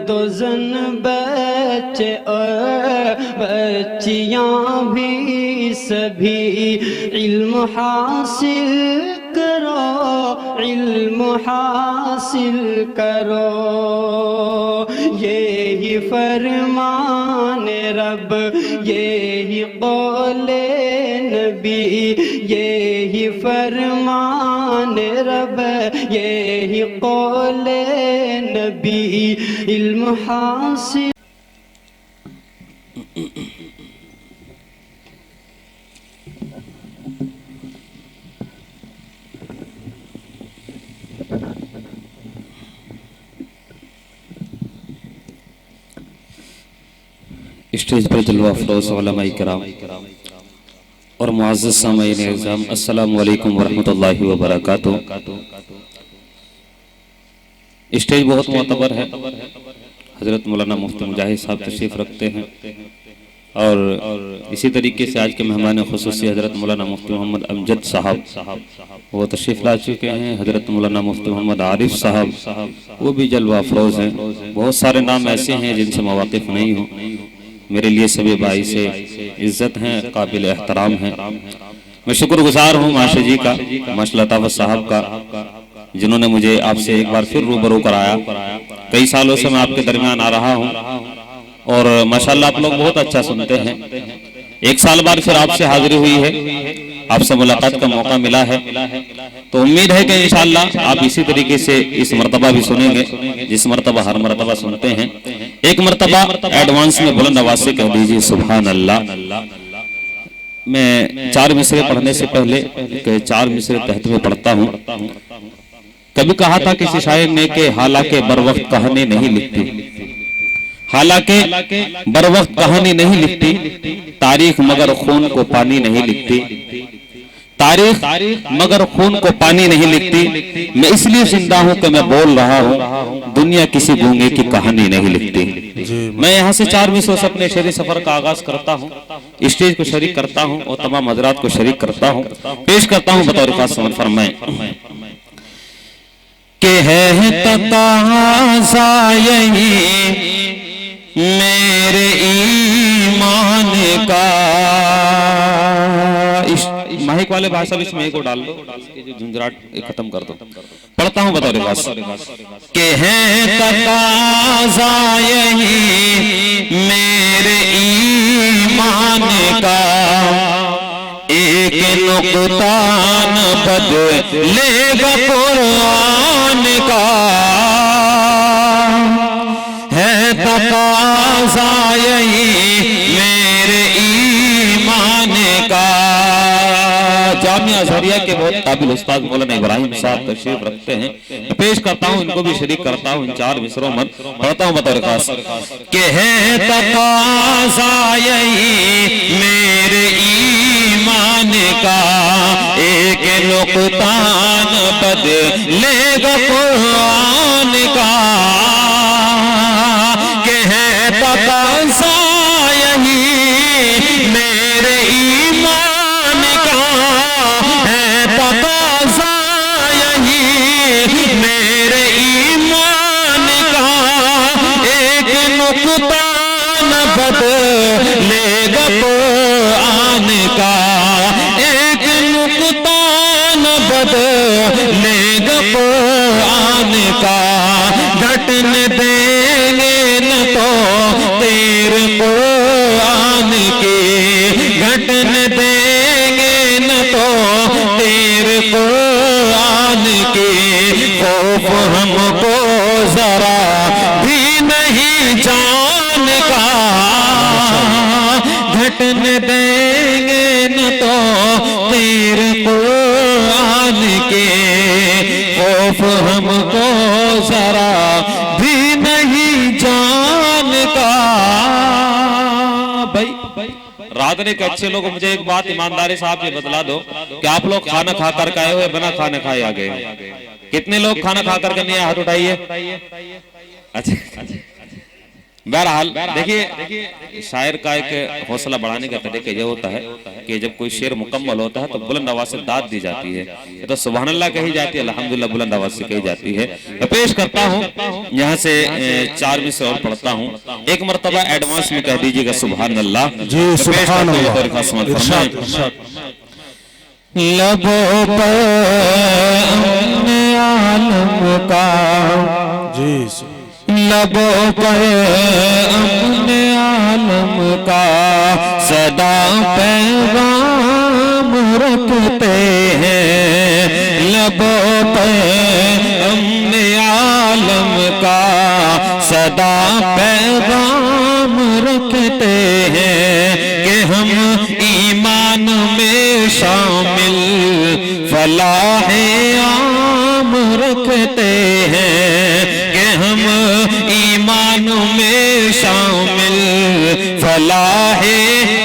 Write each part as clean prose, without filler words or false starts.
दो जन बच्चे और बच्चियाँ भी सभी इल्म हासिल करो, इल्म हासिल करो। यही फरमान रब, यही कौले नबी, यही फरमान रब, यही कौले नबी, इल्म हासिल। स्टेज पर जलवा अफरोज़ उलमा इकराम और मुअज़्ज़ज़ सामईन इज़ाम, अस्सलामु अलैकुम वरहमतुल्लाहि वबरकातुहू। स्टेज बहुत मोतबर है। हज़रत मौलाना मुफ्ती मुजाहिद साहब तशरीफ़ रखते हैं और इसी तरीके से आज के मेहमान ख़ुसूसी हज़रत मौलाना मुफ्ती मोहम्मद अमजद साहब वो तशरीफ़ ला चुके हैं। हज़रत मौलाना मुफ्ती मोहम्मद आरिफ साहब वो भी जलवा अफरोज़ हैं। बहुत सारे नाम ऐसे हैं जिनसे मैं वाकिफ़ नहीं हूँ। मेरे लिए सभी भाई से इज़्ज़त हैं, काबिल एहतराम हैं। मैं शुक्रगुजार हूँ माशा जी का, माशा तावत साहब का, जिन्होंने मुझे आपसे एक बार फिर रूबरू कराया। कई सालों से मैं आपके दरमियान आ रहा हूँ और माशाल्लाह आप लोग बहुत अच्छा सुनते हैं। एक साल बाद फिर आपसे हाजिरी हुई है, आपसे मुलाकात का मौका मिला है, तो उम्मीद है कि इंशाअल्लाह आप इसी तरीके से इस मर्तबा भी सुनेंगे जिस मर्तबा हर मर्तबा सुनते हैं। एक मर्तबा एडवांस में बुलंद आवाज से कह दीजिए सुभान अल्लाह। मैं 4 मिसरे पढ़ने से पहले 4 मिसरे तहत में पढ़ता हूँ। कभी कहा था किसी शायर ने कि हालांकि बर वक्त कहानी नहीं लिखती, हालांकि बर वक्त कहानी नहीं लिखती, तारीख मगर खून को पानी नहीं लिखती, तारीख मगर खून को पानी नहीं लिखती। मैं इसलिए जिंदा हूं कि मैं बोल रहा हूं, दुनिया किसी गूंगे की कहानी नहीं लिखती। मैं यहाँ से 4 मिसरों से अपने शेरी सफर का आगाज करता हूँ, स्टेज को शरीक करता हूँ और तमाम हजरात को शरीक करता हूँ, पेश करता हूँ बतौर खास समझ फरमाएं कि है तकाज़ा यही मेरे ईमान का। माइक वाले भाई साहब इसमें को डाल दो, जो झुंझराट खत्म कर दो। पढ़ता हूँ बतौर खास कि है तकाज़ा यही मेरे ईमान का, एक नुक्ता न बदलेगा कुरान का। है तकाज़ा यही मेरे ईमान का। जामिया अज़हरिया के बहुत काबिल उस्ताद मौलाना इब्राहिम साहब तशरीफ रखते हैं, पेश करता हूँ, इनको भी शरीक करता हूँ इन 4 मिसरों में। पढ़ता हूँ बतौर खास कि है तकाज़ा यही मेरे ईमान का, एक नुक्ता न बदलेगा कुरान का। कि है तकाज़ा यही मेरे ईमान का, है तकाज़ा यही मेरे ईमान का, एक नुक्ता न बदलेगा कुरान का, एक नुक्ता न बदलेगा कुरान का। घटने देंगे न तो तेरे कुरान के, घटने देंगे न तो तेरे कुरान के। खौफ हमको जरा भी नहीं जान का, घटने देंगे न तो तेरे कुरान के। खौफ हमको जरा भी नहीं जान का। भाई रात के अच्छे लोग मुझे एक बात ईमानदारी साहब ये बतला दो कि आप लोग खाना खा कर आए हुए बिना खाने खाए आ गए? कितने लोग खाना खा कर नहीं आए? हाथ उठाइए। अच्छा बहरहाल देखिए, शायर का एक हौसला बढ़ाने का तरीका यह होता है कि जब कोई शेर मुकम्मल होता है तो बुलंद आवाज से दाद दी जाती है, तो सुभान अल्लाह कही जाती है, अल्हम्दुलिल्लाह बुलंद आवाज से कही जाती है। मैं पेश करता हूँ यहाँ से 4 में से और पढ़ता हूँ। एक मरतबा एडवांस में कह दीजिएगा सुभान अल्लाह। जी सुभान अल्लाह। लबों पर अपने आलम का, जी लबों पर अपने आलम का सदा पैगाम रखते हैं। लबों पर अपने आलम का सदा पैगाम रखते हैं कि हम ईमान में शामिल फलाहे आम रखते हैं कि हम ईमान में शामिल फलाहे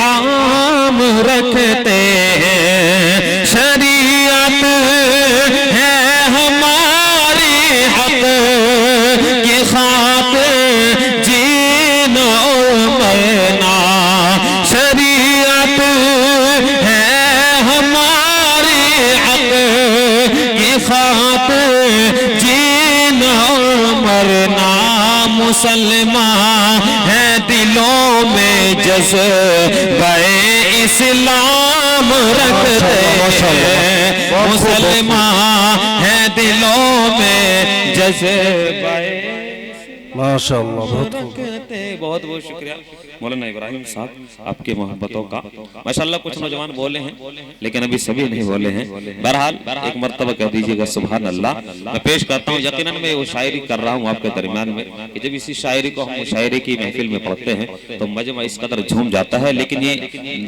आम रखते हैं। शरीयत है हमारी हक की खातिर जीना और मरना। शरीयत है हमारी हक की खातिर जीना और मरना। मुसलमान है दिलों में जज़्बे इस्लाम रखते हैं। मुसलमान है दिलों में जज़्बे माशाअल्लाह, बहुत खूब। बहुत बहुत शुक्रिया मौलाना इब्राहिम साहब आपके मोहब्बतों का। माशाअल्लाह कुछ नौजवान बोले हैं लेकिन अभी सभी नहीं बोले हैं। बहरहाल एक मर्तबा कह दीजिएगा सुभान अल्लाह। मैं पेश करता हूँ, यकीनन मैं वो शायरी कर रहा हूँ आपके दरमियान में कि जब इसी शायरी को हम शायरी की महफिल में पढ़ते हैं तो मजमा इस कदर झूम जाता है, लेकिन ये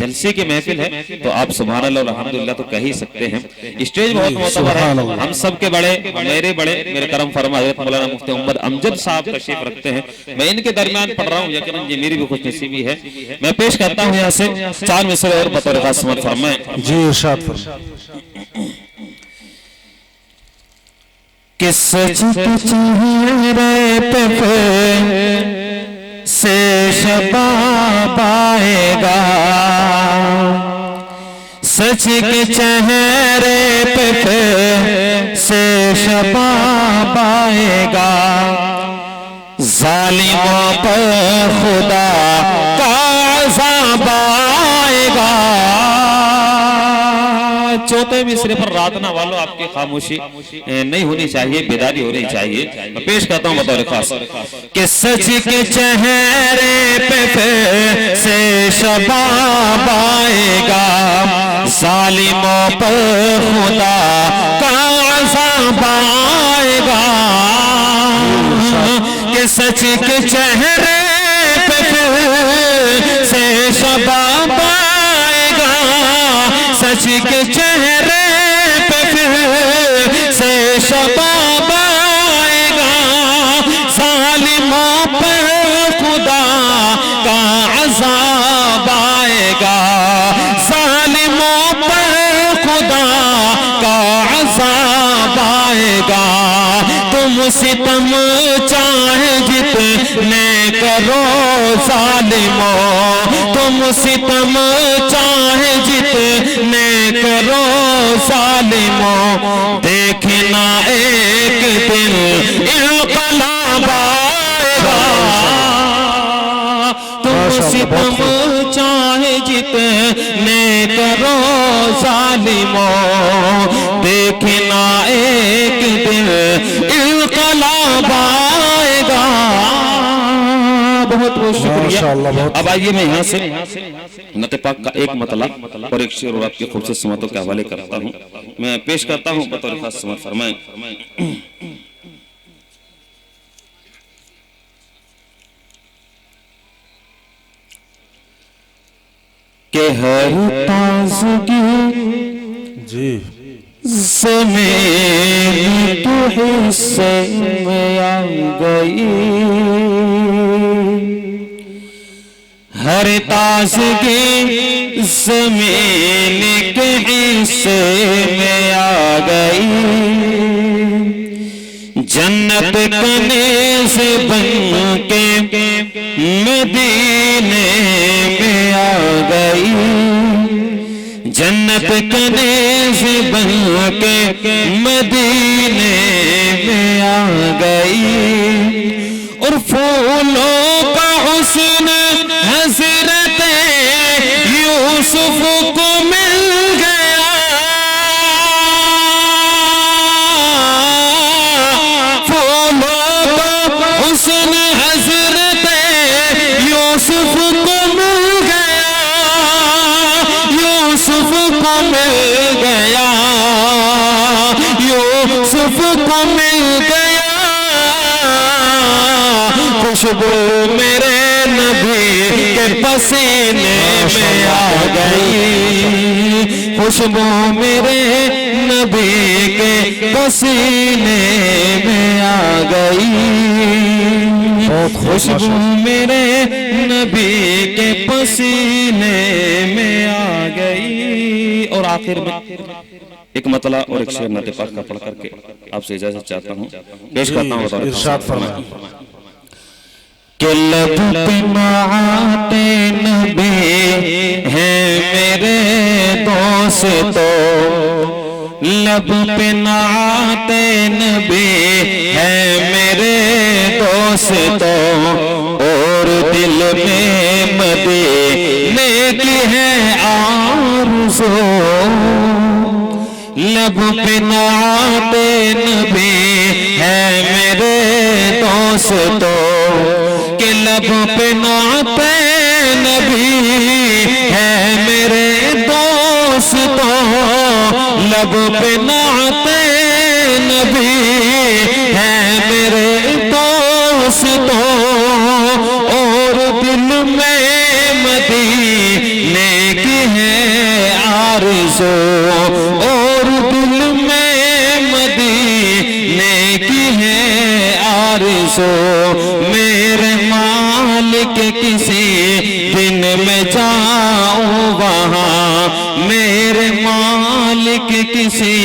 जलसे की महफिल है तो आप सुभान अल्लाह और अल्हम्दुलिल्लाह तो कह ही सकते हैं। स्टेज बहुत मोतबर है, हम सब के बड़े मेरे करम फरमा हज़रत मौलाना मुफ्ती मोहम्मद अमजद साहब तशरीफ रखते हैं। मैं इनके दरमियान पढ़ रहा हूँ, यकीनन ये मेरी भी खुशनसीबी है। मैं पेश करता हूँ यहाँ से 4 मिसरे और बतौर खास फरमाएं। जी इरशाद फरमाएं। किस चेहरे पे से शबाब आएगा, सच के चेहरे पे से शबाब आएगा। जालिमों पर खुदा का अज़ाब आएगा। चौथे मिसरे पर रातना वालों आपकी खामोशी नहीं होनी चाहिए, बेदारी होनी चाहिए। मैं पेश करता हूँ बतौर खास कि सच के चेहरे पे से शबाब आएगा। जालिमों पर खुदा का अज़ाब आएगा। कि सच के चेहरे पे से शबाब आएगा। सच के चेहरे पे से शबाब आएगा। जालिमों पर खुदा का अज़ाब आएगा। जालिमों पर खुदा का अज़ाब आएगा। तुम सितम चाहे जितने करो जालिमों, तुम सितम चाहे जितने करो जालिमों, देखना एक दिन इनकलाब आएगा। तुम सितम चाहे जितने करो जालिमों, देखना एक दिन इनकलाब आएगा। बहुत बहुत शुक्रिया। अब आइए मैं यहाँ से नत पाक का एक मतलब और एक शेर और आपकी खूबसूरत समातों के हवाले करता हूँ। मैं पेश करता हूँ बतौर खास समात फरमाएं। के हर ताज़गी जी ज़मीन तो हिस्से में आ गई। हर ताज़गी ज़मीन के हिस्से में आ गई। जन्नत कनीज़ बन के मदीने में आ गई, जन्नत कनीज़ बन के मदीने में आ गई। और फूलों का हुस्न हज़रत यूसुफ को मिल गया, फूलों का हुस्न हज़रत यूसुफ को मिल गया, यूसुफ को मिल गया, यूसुफ को मिल गया। खुशबू मेरे नबी के पसीने में आ गई, खुशबू मेरे नबी के पसीने में आ गई, खुशबू मेरे नबी के पसीने में आ गई। और आखिर में एक मतला और एक शेर नाते पाक का पढ़ करके आपसे इजाजत चाहता हूँ, पेश करता हूँ। इरशाद फरमाएं। कि लब पे नाते नबी है मेरे दोस्तों, लब पे नाते नबी है मेरे दोस्तों, और दिल में मदीने की है आरज़ू। लब पे नाते नबी है मेरे दोस्तों, कि लब पे नाते नबी है मेरे दोस्तों, लब पे नाते नबी है मेरे दोस्तों, और दिल में मदीने की है आरज़ू, और दिल में मदीने की है आरज़ू। मेरे मालिक किसी दिन में जाऊं वहाँ, मेरे मालिक किसी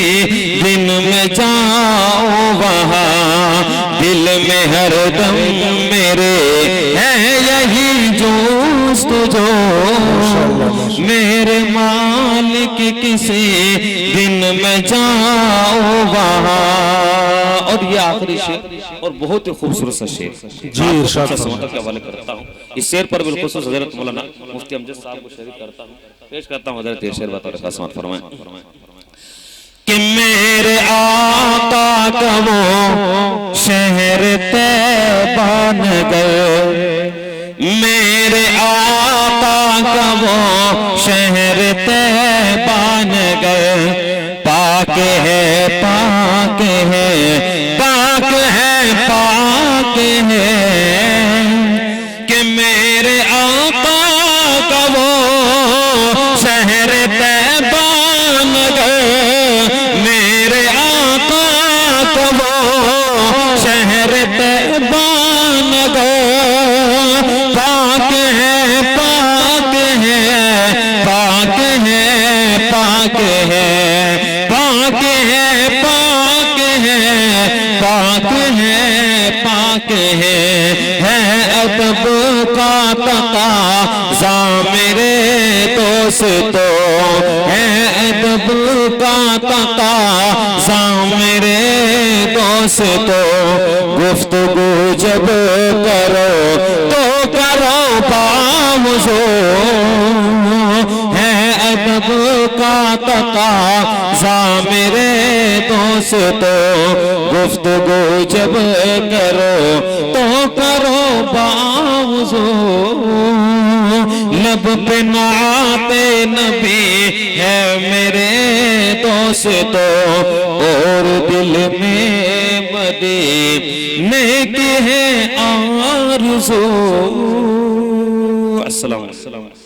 दिन में जाऊं वहाँ, दिल में हरदम मेरे है यही जोस्तजो। मेरे मालिक किसी दिन में जाऊं वहाँ। और ये आखिरी शेर और बहुत ही खूबसूरत सा शेर जी, इरशाद समातक के हवाले करता हूँ। इस शेर पर बिलखुसूस हज़रत मौलाना मुफ्ती अमजद साहब को शरीक करता हूँ, पेश करता हूँ। हज़रत ये शेर बतौर ख़ासमत फरमाएं कि मेरे आका का वो शहर तैबा नगर, मेरे आका का वो शहर तैबा नगर, पाक है पाक है पाक है पाक है, कि मेरे आका का वो शहर तैबा नगर, मेरे आका का वो शहर तैबा नगर, पाक है पाक है पाक है पाक है पाक है पाक है पाक है पाक है अदब का तकाज़ा मेरे दोस्तों, है अदब का तकाज़ा मेरे दोस्तों, गुफ्तगू जब करो तो करो बावजो, है अदब का तकाज़ा मेरे दोस्तों, गुफ्तगू जब करो तो करो बावजो। लब पे नाते नबी है मेरे दोस्तों, और दिल में मदीने की है आरज़ू। अस्सलाम वालेकुम।